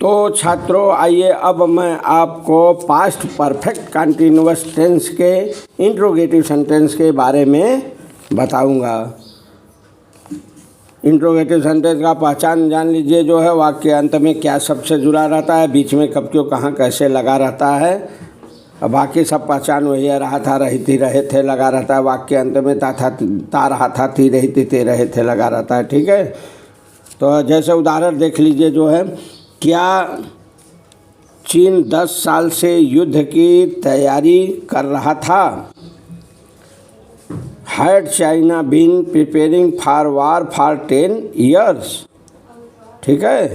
तो छात्रों आइए अब मैं आपको पास्ट परफेक्ट कंटिन्यूअस टेंस के इंट्रोगेटिव सेंटेंस के बारे में बताऊंगा। इंट्रोगेटिव सेंटेंस का पहचान जान लीजिए, जो है वाक्य अंत में क्या शब्द से जुड़ा रहता है, बीच में कब क्यों कहाँ कैसे लगा रहता है। बाकी सब पहचान वही है, रहा था रही थी रहे थे लगा रहता है। वाक्य अंत में ता रहा था थी रही थी ते रहे थे लगा रहता है। ठीक है, तो जैसे उदाहरण देख लीजिए, जो है क्या चीन 10 साल से युद्ध की तैयारी कर रहा था। Had China been preparing for war for 10 years। ठीक है,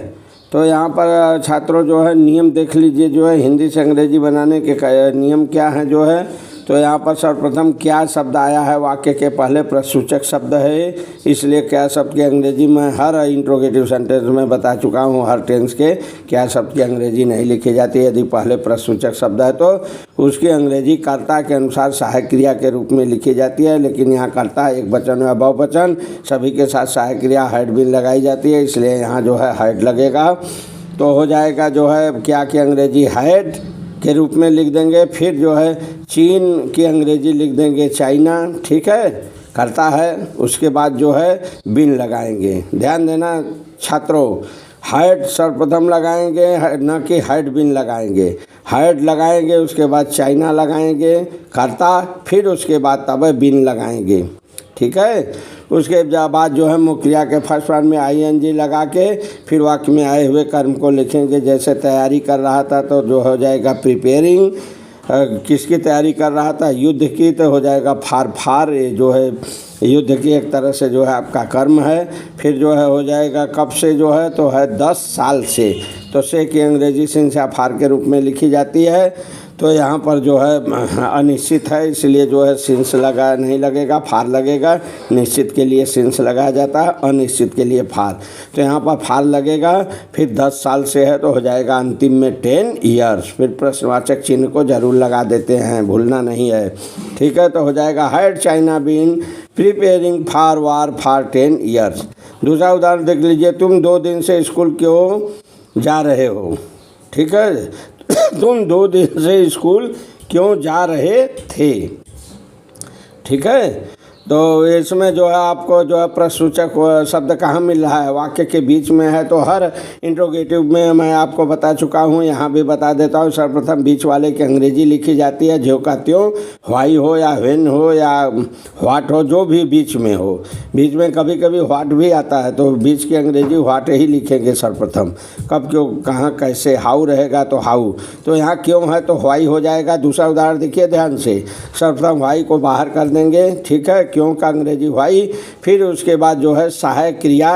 तो यहाँ पर छात्रों जो है नियम देख लीजिए, जो है हिंदी से अंग्रेजी बनाने के नियम क्या हैं। जो है तो यहाँ पर सर्वप्रथम क्या शब्द आया है, वाक्य के पहले प्रश्नसूचक शब्द है, इसलिए क्या शब्द की अंग्रेजी में हर इंट्रोगेटिव सेंटेंस में बता चुका हूँ। हर टेंस के क्या शब्द की अंग्रेजी नहीं लिखी जाती। यदि पहले प्रश्नसूचक शब्द है तो उसकी अंग्रेजी कर्ता के अनुसार सहायक क्रिया के रूप में लिखी जाती है, लेकिन यहाँ कर्ता एक वचन या बहुवचन सभी के साथ सहायक क्रिया हैड बीन लगाई जाती है, इसलिए यहाँ जो है हैड लगेगा। तो हो जाएगा जो है क्या की अंग्रेजी हैड के रूप में लिख देंगे, फिर जो है चीन की अंग्रेजी लिख देंगे चाइना। ठीक है, करता है, उसके बाद जो है बिन लगाएंगे। ध्यान देना छात्रों, हैड सर्वप्रथम लगाएंगे, न कि हैड बिन लगाएंगे। हैड लगाएंगे, उसके बाद चाइना लगाएंगे करता, फिर उसके बाद तब बिन लगाएंगे। ठीक है, उसके बाद जो है मुख्य क्रिया के फर्स्ट फॉर्म में ING लगा के फिर वाक्य में आए हुए कर्म को लिखेंगे। जैसे तैयारी कर रहा था तो जो हो जाएगा प्रिपेयरिंग। किसकी तैयारी कर रहा था, युद्ध की, तो हो जाएगा फार जो है युद्ध की एक तरह से जो है आपका कर्म है। फिर जो है हो जाएगा कब से, जो है तो है 10 साल से, तो से की अंग्रेजी सिंस या फार के रूप में लिखी जाती है। तो यहाँ पर जो है अनिश्चित है, इसलिए जो है सिंस लगा नहीं लगेगा, फार लगेगा। निश्चित के लिए सिंस लगाया जाता है, अनिश्चित के लिए फार। तो यहाँ पर फार लगेगा। फिर 10 साल से है तो हो जाएगा अंतिम में 10 years। फिर प्रश्नवाचक चिन्ह को जरूर लगा देते हैं, भूलना नहीं है। ठीक है, तो हो जाएगा had China been preparing for war for 10 years। दूसरा उदाहरण देख लीजिए, तुम 2 दिन से स्कूल क्यों जा रहे हो। ठीक है, तुम 2 दिन से स्कूल क्यों जा रहे थे। ठीक है, तो इसमें जो है आपको जो है प्रश्नसूचक शब्द कहाँ मिल रहा है, वाक्य के बीच में है। तो हर इंट्रोगेटिव में मैं आपको बता चुका हूँ, यहाँ भी बता देता हूँ। सर्वप्रथम बीच वाले की अंग्रेजी लिखी जाती है, ज्यों का त्यों, व्हाई हो या व्हेन हो या व्हाट हो, जो भी बीच में हो। बीच में कभी कभी व्हाट भी आता है, तो बीच की अंग्रेजी व्हाट ही लिखेंगे सर्वप्रथम। कब क्यों कहाँ कैसे, हाउ रहेगा तो हाउ, तो यहाँ क्यों है तो व्हाई हो जाएगा। दूसरा उदाहरण देखिए ध्यान से, सर्वप्रथम व्हाई को बाहर कर देंगे। ठीक है, क्यों का अंग्रेजी व्हाई, फिर उसके बाद जो है सहायक क्रिया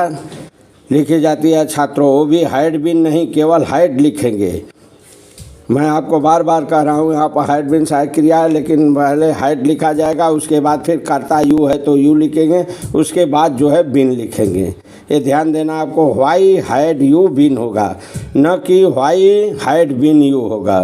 लिखी जाती है छात्रों। वो भी हैड बिन नहीं, केवल हैड लिखेंगे। मैं आपको बार बार कह रहा हूँ, यहाँ पर हैड बिन सहायक क्रिया है, लेकिन पहले हैड लिखा जाएगा, उसके बाद फिर कर्ता यू है तो यू लिखेंगे, उसके बाद जो है बिन लिखेंगे। ये ध्यान देना आपको, व्हाई हैड यू बिन होगा, न कि व्हाई हैड बिन यू होगा,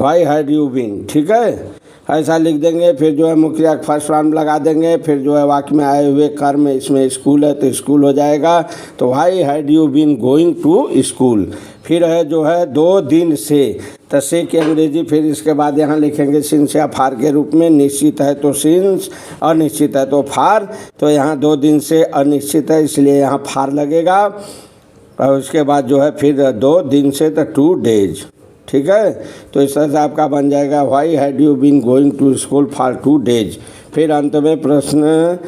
व्हाई हैड यू बिन। ठीक है, ऐसा लिख देंगे। फिर जो है मुख्य क्रिया फर्स्ट फॉर्म लगा देंगे, फिर जो है वाक्य में आए हुए कर्म, इसमें स्कूल है तो स्कूल हो जाएगा। तो why had you been going to school. फिर है जो है 2 दिन से, तो से की अंग्रेजी फिर इसके बाद यहाँ लिखेंगे सिंस या फार के रूप में। निश्चित है तो सिंस, अनिश्चित है तो फार। तो यहाँ 2 दिन से अनिश्चित है, इसलिए यहाँ फार लगेगा। और उसके बाद जो है फिर 2 दिन से तो 2 days। ठीक है, तो इस तरह से आपका बन जाएगा why had you been going to school for 2 days। फिर अंत में प्रश्न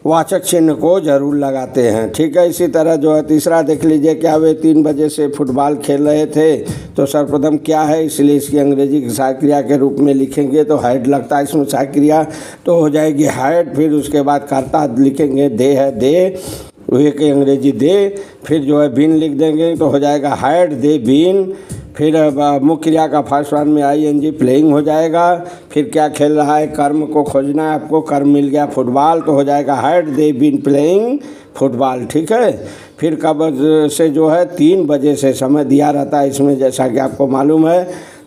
वाचक चिन्ह को जरूर लगाते हैं। ठीक है, इसी तरह जो है तीसरा देख लीजिए, क्या वे 3 बजे से फुटबॉल खेल रहे थे। तो सर्वप्रथम क्या है, इसलिए इसकी अंग्रेजी की सहायक क्रिया के रूप में लिखेंगे, तो हैड लगता है इसमें सहायक क्रिया, तो हो जाएगी हैड। फिर उसके बाद कर्ता लिखेंगे, दे है दे, वे की अंग्रेजी दे। फिर जो है बिन लिख देंगे, तो हो जाएगा हैड दे बीन। फिर मुख्य क्रिया का फर्स्ट फॉर्म में ING प्लेइंग हो जाएगा। फिर क्या खेल रहा है, कर्म को खोजना है आपको, कर्म मिल गया फुटबॉल, तो हो जाएगा had they been playing football. ठीक है, फिर कब से जो है 3 बजे से समय दिया रहता है इसमें, जैसा कि आपको मालूम है।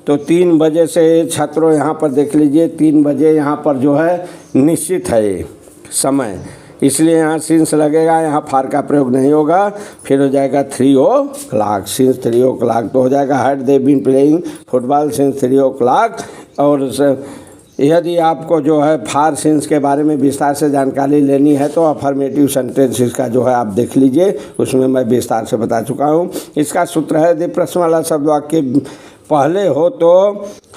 तो 3 बजे से छात्रों यहाँ पर देख लीजिए, 3 बजे यहाँ पर जो है निश्चित है समय। इसलिए यहाँ सिंस लगेगा, यहाँ फार का प्रयोग नहीं होगा। फिर हो जाएगा 3 o'clock, सिंस 3 o'clock। तो हो जाएगा had they been playing football since 3 o'clock। और यदि आपको जो है फार सिंस के बारे में विस्तार से जानकारी लेनी है तो अफर्मेटिव सेंटेंस इसका जो है आप देख लीजिए, उसमें मैं विस्तार से बता चुका हूँ। इसका सूत्र है यदि प्रश्न वाला शब्द वाक्य पहले हो तो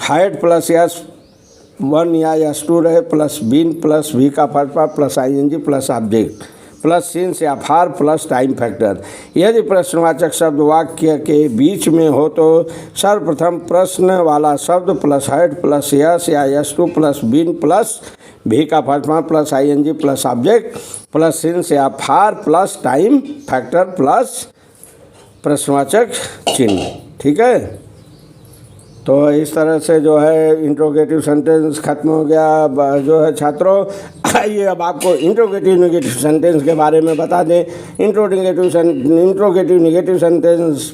हैड प्लस S1 या S2 रहे प्लस बीन प्लस भी का first part plus ING plus object plus since या फार प्लस टाइम फैक्टर। यदि प्रश्नवाचक शब्द वाक्य के बीच में हो तो सर्वप्रथम प्रश्न वाला शब्द प्लस हैड प्लस यस या S2 प्लस बीन प्लस भी का first part plus ING plus object plus since या for plus time factor plus प्रश्नवाचक चिन्ह। ठीक है, तो इस तरह से जो है इंट्रोगेटिव सेंटेंस खत्म हो गया जो है छात्रों। आइए अब आपको इंट्रोगेटिव नेगेटिव सेंटेंस के बारे में बता दें। इंट्रोगेटिव नेगेटिव सेंटेंस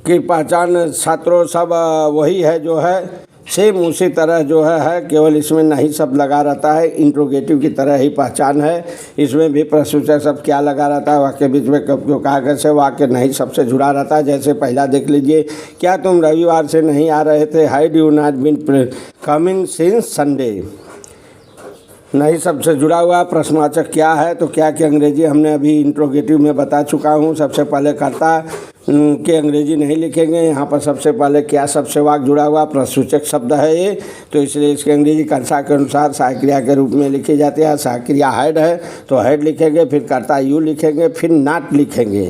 की पहचान छात्रों सब वही है जो है सेम उसी तरह जो है केवल इसमें नहीं शब्द लगा रहता है, इंट्रोगेटिव की तरह ही पहचान है। इसमें भी प्रश्नवाचक शब्द क्या लगा रहता है, वाक्य बीच में कब क्यों कहा कैसे, वाक्य नहीं सबसे जुड़ा रहता है। जैसे पहला देख लीजिए, क्या तुम रविवार से नहीं आ रहे थे, how do not been coming since Sunday. नहीं सबसे जुड़ा हुआ प्रश्नवाचक क्या है, तो क्या की अंग्रेजी हमने अभी इंट्रोगेटिव में बता चुका हूँ। सबसे पहले कर्ता के अंग्रेजी नहीं लिखेंगे, यहाँ पर सबसे पहले क्या सबसे वाक्य जुड़ा हुआ प्रश्नसूचक शब्द है ये, तो इसलिए इसकी अंग्रेजी कर्ता के अनुसार सहायक क्रिया के रूप में लिखी जाती है। सहायक क्रिया हैड है तो हैड लिखेंगे, फिर कर्ता यू लिखेंगे, फिर नॉट लिखेंगे।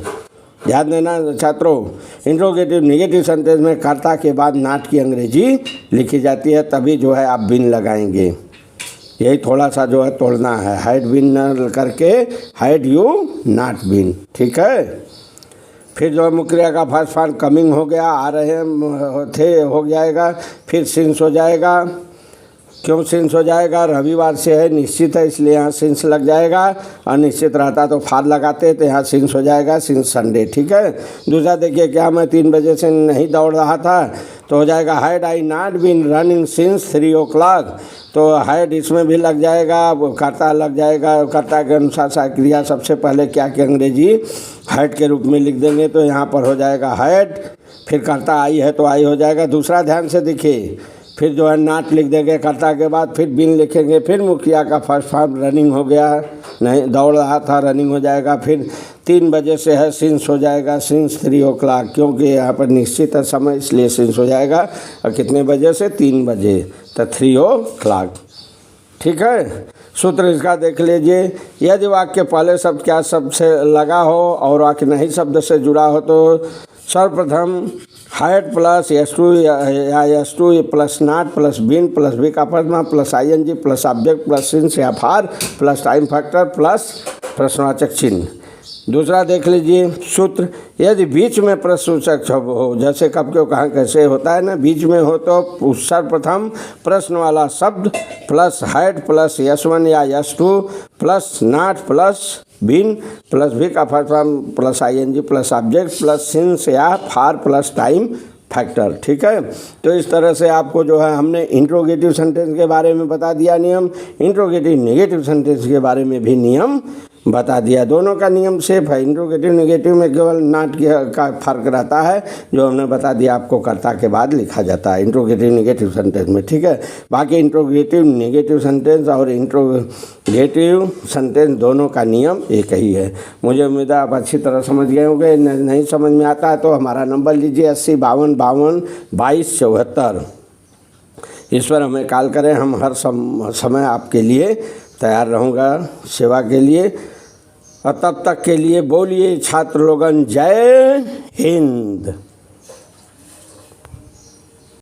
ध्यान देना छात्रों, इंट्रोगेटिव नेगेटिव सेंटेंस में कर्ता के बाद नॉट की अंग्रेजी लिखी जाती है, तभी जो है आप बिन लगाएंगे। यही थोड़ा सा जो है तोड़ना है, हैड बिन करके हैड यू नॉट बिन। ठीक है, फिर जो है मुख्य क्रिया का फर्स्ट फॉर्म कमिंग हो गया, आ रहे थे हो जाएगा, फिर सिंस हो जाएगा। क्यों सिंस हो जाएगा, रविवार से है निश्चित है इसलिए यहाँ सिंस लग जाएगा, अनिश्चित रहता तो फार लगाते तो यहाँ सिंस हो जाएगा सिंस संडे। ठीक है, दूसरा देखिए, क्या मैं 3 बजे से नहीं दौड़ रहा था, तो हो जाएगा had I not been running since 3 o'clock। तो हैड इसमें भी लग जाएगा, कर्ता लग जाएगा, कर्ता के अनुसार सहायक क्रिया सबसे पहले क्या की अंग्रेजी हैड के रूप में लिख देंगे, तो यहाँ पर हो जाएगा हैड, फिर कर्ता आई है तो आई हो जाएगा। दूसरा ध्यान से देखिए, फिर जो है नॉट लिख देंगे कर्ता के बाद, फिर बिन लिखेंगे, फिर मुखिया का फर्स्ट फॉर्म रनिंग हो गया, नहीं दौड़ रहा था रनिंग हो जाएगा, फिर 3 बजे से है सिंस हो जाएगा सिंस 3 o'clock, क्योंकि यहाँ पर निश्चित है समय इसलिए सिंस हो जाएगा। और कितने बजे से, 3 बजे, तो 3 o'clock। ठीक है, सूत्र इसका देख लीजिए। यदि वाक्य पहले शब्द क्या शब्द से लगा हो और वाक्य नहीं शब्द से जुड़ा हो तो सर्वप्रथम हैड प्लस S2 या S2 plus not plus been plus भी का first plus ING plus object plus since या for plus time factor plus प्रश्नवाचक चिन्ह। दूसरा देख लीजिए सूत्र, यदि बीच में प्रश्नसूचक शब्द हो, जैसे कब क्यों कहाँ कैसे होता है ना, बीच में हो तो सर्वप्रथम प्रश्न वाला शब्द प्लस हैड प्लस S1 या S2 plus not plus been plus भी का first form plus ING plus object plus since या फार प्लस टाइम फैक्टर। ठीक है, तो इस तरह से आपको जो है हमने इंट्रोगेटिव सेंटेंस के बारे में बता दिया नियम, इंट्रोगेटिव नेगेटिव सेंटेंस के बारे में भी नियम बता दिया। दोनों का नियम सेफ है, इंट्रोगेटिव नेगेटिव में केवल नॉट का फर्क रहता है, जो हमने बता दिया आपको कर्ता के बाद लिखा जाता है इंट्रोगेटिव नेगेटिव सेंटेंस में। ठीक है, बाकी इंट्रोगेटिव नेगेटिव सेंटेंस और इंट्रोगेटिव सेंटेंस दोनों का नियम एक ही है। मुझे उम्मीद है आप अच्छी तरह समझ गए होंगे। नहीं समझ में आता है तो हमारा नंबर लीजिए 80 52 52 22 74। इस पर हमें कॉल करें, हम हर समय आपके लिए तैयार रहूँगा सेवा के लिए। और तब तक के लिए बोलिए छात्र लोगन जय हिंद।